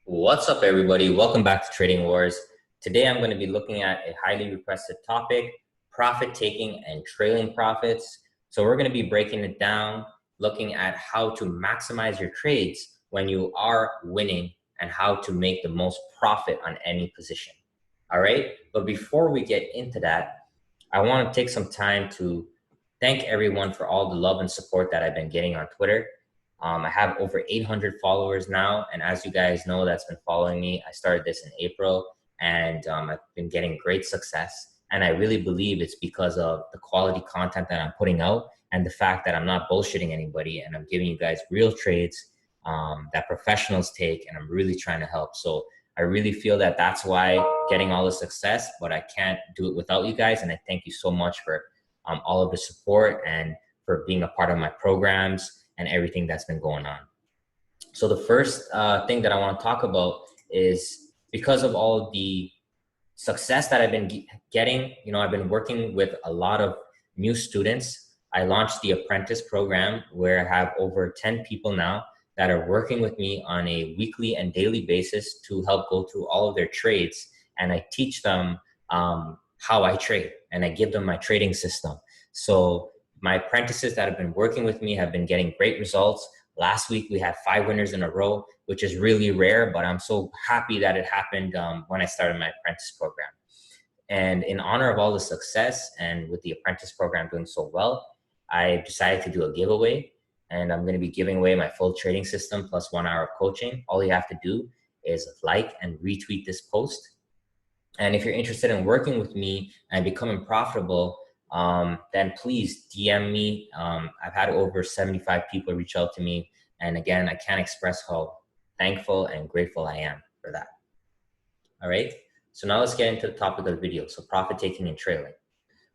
What's up, everybody? Welcome back to Trading Wars. Today, I'm going to be looking at a highly requested topic, profit taking and trailing profits. So we're going to be breaking it down, looking at how to maximize your trades when you are winning and how to make the most profit on any position. All right. But before we get into that, I want to take some time to thank everyone for all the love and support that I've been getting on Twitter. I have over 800 followers now. And as you guys know, that's been following me. I started this in April and I've been getting great success. And I really believe it's because of the quality content that I'm putting out and the fact that I'm not bullshitting anybody and I'm giving you guys real trades that professionals take. And I'm really trying to help. So I really feel that that's why getting all the success, but I can't do it without you guys. And I thank you so much for all of the support and for being a part of my programs and everything that's been going on. So the first thing that I want to talk about is because of all the success that I've been getting, I've been working with a lot of new students. I launched the apprentice program where I have over 10 people now that are working with me on a weekly and daily basis to help go through all of their trades. And I teach them how I trade and I give them my trading system. So my apprentices that have been working with me have been getting great results. Last week, we had 5 winners in a row, which is really rare, but I'm so happy that it happened when I started my apprentice program. And in honor of all the success and with the apprentice program doing so well, I decided to do a giveaway. And I'm going to be giving away my full trading system plus 1 hour of coaching. All you have to do is like and retweet this post. And if you're interested in working with me and becoming profitable, then please DM me. I've had over 75 people reach out to me. And again, I can't express how thankful and grateful I am for that. All right. So now let's get into the topic of the video. So profit taking and trailing.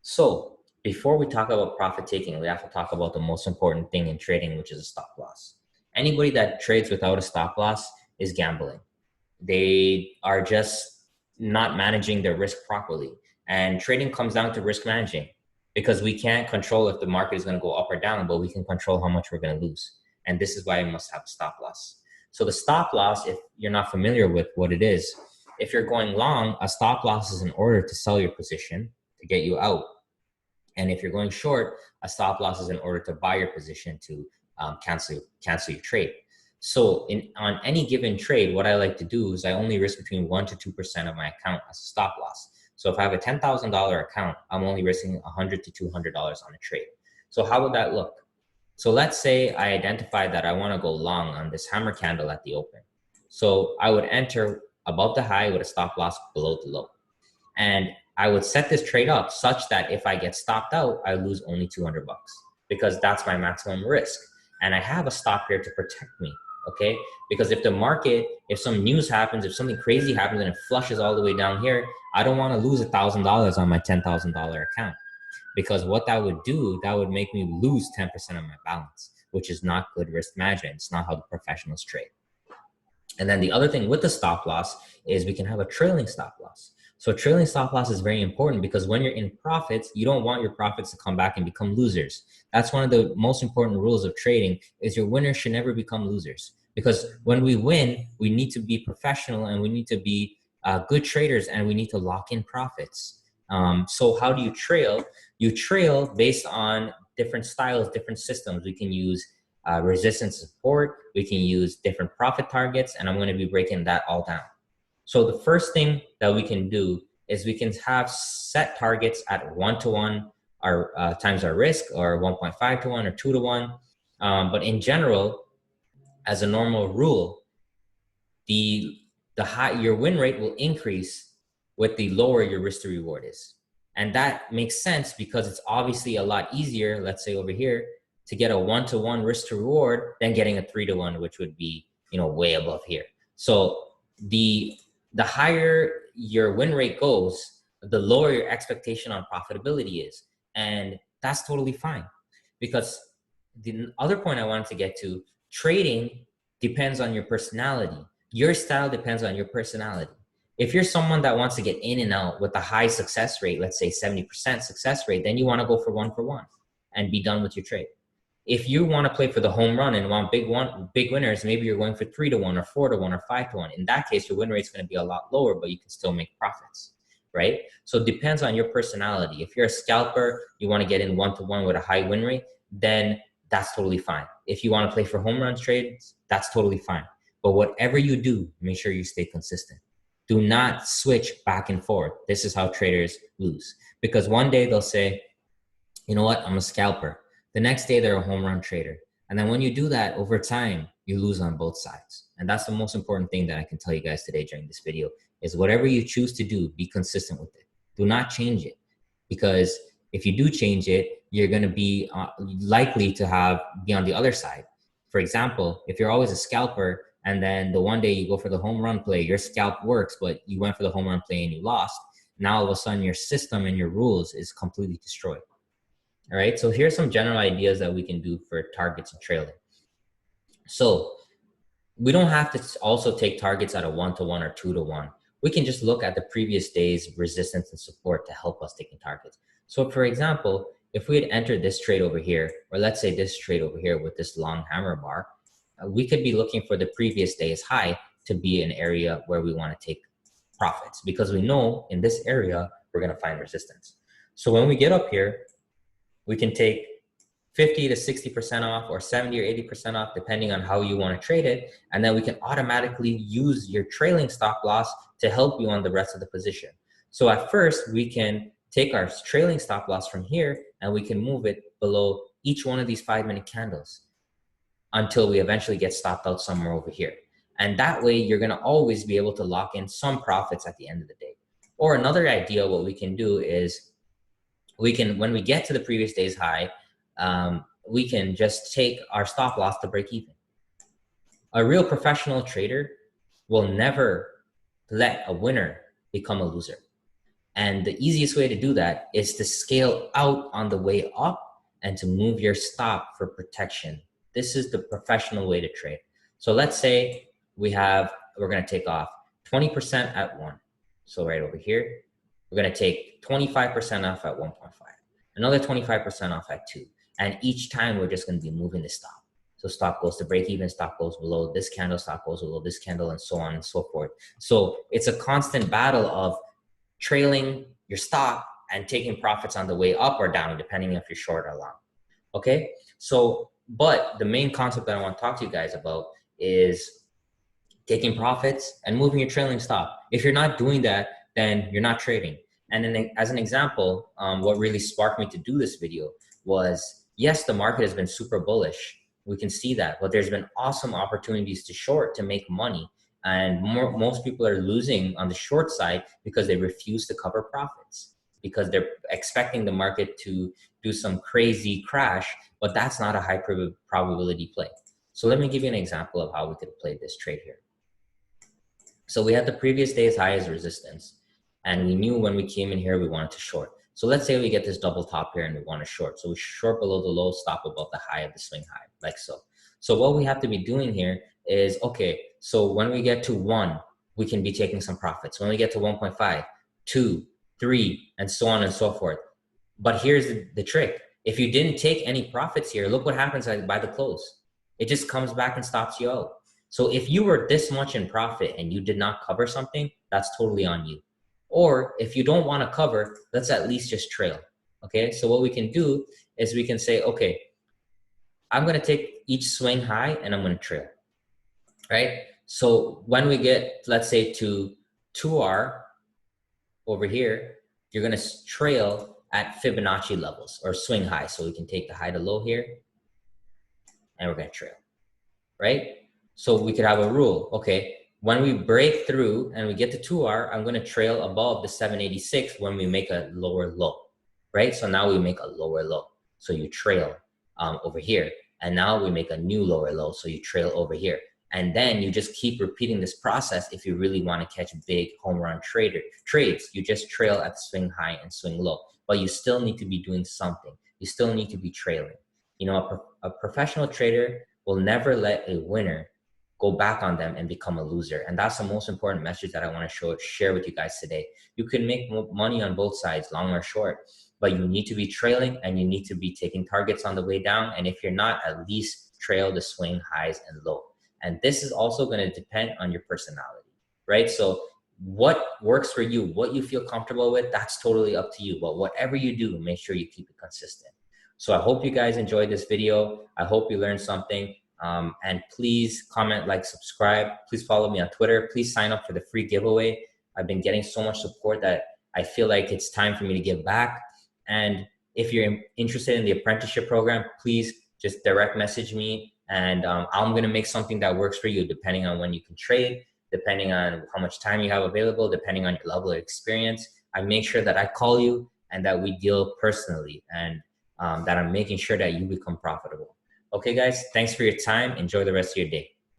So before we talk about profit taking, we have to talk about the most important thing in trading, which is a stop loss. Anybody that trades without a stop loss is gambling. They are just not managing their risk properly. And trading comes down to risk managing, because we can't control if the market is going to go up or down, but we can control how much we're going to lose. And this is why you must have a stop loss. So the stop loss, if you're not familiar with what it is, if you're going long, a stop loss is in order to sell your position to get you out. And if you're going short, a stop loss is in order to buy your position to cancel your trade. So on any given trade, what I like to do is I only risk between 1 to 2% of my account as a stop loss. So if I have a $10,000 account, I'm only risking $100 to $200 on a trade. So how would that look? So let's say I identified that I want to go long on this hammer candle at the open. So I would enter above the high with a stop loss below the low. And I would set this trade up such that if I get stopped out, I lose only $200 because that's my maximum risk. And I have a stop here to protect me. Okay, because if the market, if some news happens, if something crazy happens and it flushes all the way down here, I don't want to lose $1,000 on my $10,000 account, because what that would do, that would make me lose 10% of my balance, which is not good risk management. It's not how the professionals trade. And then the other thing with the stop loss is we can have a trailing stop loss. So trailing stop loss is very important because when you're in profits, you don't want your profits to come back and become losers. That's one of the most important rules of trading, is your winners should never become losers. Because when we win, we need to be professional and we need to be good traders and we need to lock in profits. So how do you trail? You trail based on different styles, different systems. We can use resistance support. We can use different profit targets, and I'm going to be breaking that all down. So the first thing that we can do is we can have set targets at 1 to 1 or times our risk, or 1.5 to 1 or 2 to 1. But in general, as a normal rule, your win rate will increase with the lower your risk to reward is. And that makes sense because it's obviously a lot easier, let's say over here, to get a 1-to-1 risk to reward than getting a 3-to-1, which would be, way above here. So the higher your win rate goes, the lower your expectation on profitability is. And that's totally fine, because the other point I wanted to get to, trading depends on your personality. Your style depends on your personality. If you're someone that wants to get in and out with a high success rate, let's say 70% success rate, then you want to go for 1 and be done with your trade. If you want to play for the home run and want big winners, maybe you're going for 3-1 or 4-1 or 5-1. In that case, your win rate is going to be a lot lower, but you can still make profits, right? So it depends on your personality. If you're a scalper, you want to get in 1-to-1 with a high win rate, then that's totally fine. If you want to play for home run trades, that's totally fine. But whatever you do, make sure you stay consistent. Do not switch back and forth. This is how traders lose. Because one day they'll say, you know what, I'm a scalper. The next day they're a home run trader. And then when you do that over time, you lose on both sides. And that's the most important thing that I can tell you guys today during this video is whatever you choose to do, be consistent with it. Do not change it, because if you do change it, you're going to be likely to be on the other side. For example, if you're always a scalper and then the one day you go for the home run play, your scalp works, but you went for the home run play and you lost. Now all of a sudden your system and your rules is completely destroyed. All right, so here's some general ideas that we can do for targets and trailing. So we don't have to also take targets at a 1-to-1 or 2-to-1. We can just look at the previous day's resistance and support to help us taking targets. So for example, if we had entered this trade over here, or let's say this trade over here with this long hammer bar, we could be looking for the previous day's high to be an area where we want to take profits, because we know in this area, we're going to find resistance. So when we get up here, we can take 50 to 60% off or 70 or 80% off, depending on how you want to trade it. And then we can automatically use your trailing stop loss to help you on the rest of the position. So at first we can take our trailing stop loss from here and we can move it below each one of these 5-minute candles until we eventually get stopped out somewhere over here. And that way you're going to always be able to lock in some profits at the end of the day. Or another idea, what we can do is when we get to the previous day's high, we can just take our stop loss to break even. A real professional trader will never let a winner become a loser. And the easiest way to do that is to scale out on the way up and to move your stop for protection. This is the professional way to trade. So let's say we're going to take off 20% at 1. So right over here, we're going to take 25% off at 1.5, another 25% off at 2. And each time we're just going to be moving the stop. So stop goes to break even, stop goes below this candle, stop goes below this candle, and so on and so forth. So it's a constant battle of trailing your stop and taking profits on the way up or down, depending if you're short or long. Okay. So, but the main concept that I want to talk to you guys about is taking profits and moving your trailing stop. If you're not doing that, then you're not trading. And then as an example, what really sparked me to do this video was, yes, the market has been super bullish. We can see that, but there's been awesome opportunities to short to make money. And most people are losing on the short side because they refuse to cover profits, because they're expecting the market to do some crazy crash, but that's not a high probability play. So let me give you an example of how we could play this trade here. So we had the previous day's high as resistance, and we knew when we came in here, we wanted to short. So let's say we get this double top here and we want to short. So we short below the low, stop above the high of the swing high, like so. So what we have to be doing here is, okay, so when we get to 1, we can be taking some profits. When we get to 1.5, 2, 3, and so on and so forth. But here's the trick. If you didn't take any profits here, look what happens by the close. It just comes back and stops you out. So if you were this much in profit and you did not cover something, that's totally on you. Or if you don't want to cover, let's at least just trail. Okay, so what we can do is we can say, okay, I'm going to take each swing high and I'm going to trail, right? So when we get, let's say, to 2R over here, you're going to trail at Fibonacci levels or swing high. So we can take the high to low here and we're going to trail, right? So we could have a rule, okay, when we break through and we get to 2R, I'm going to trail above the 786 when we make a lower low, right? So now we make a lower low. So you trail over here. And now we make a new lower low. So you trail over here. And then you just keep repeating this process if you really want to catch big home run trades. You just trail at swing high and swing low. But you still need to be doing something. You still need to be trailing. You know, a professional trader will never let a winner go back on them and become a loser. And that's the most important message that I want to share with you guys today. You can make money on both sides, long or short, but you need to be trailing and you need to be taking targets on the way down. And if you're not, at least trail the swing highs and low. And this is also going to depend on your personality, right? So what works for you, what you feel comfortable with, that's totally up to you. But whatever you do, make sure you keep it consistent. So I hope you guys enjoyed this video. I hope you learned something. And please comment, like, subscribe. Please follow me on Twitter. Please sign up for the free giveaway. I've been getting so much support that I feel like it's time for me to give back. And if you're interested in the apprenticeship program, please just direct message me, and I'm going to make something that works for you, depending on when you can trade, depending on how much time you have available, depending on your level of experience. I make sure that I call you and that we deal personally, and that I'm making sure that you become profitable. Okay, guys, thanks for your time. Enjoy the rest of your day.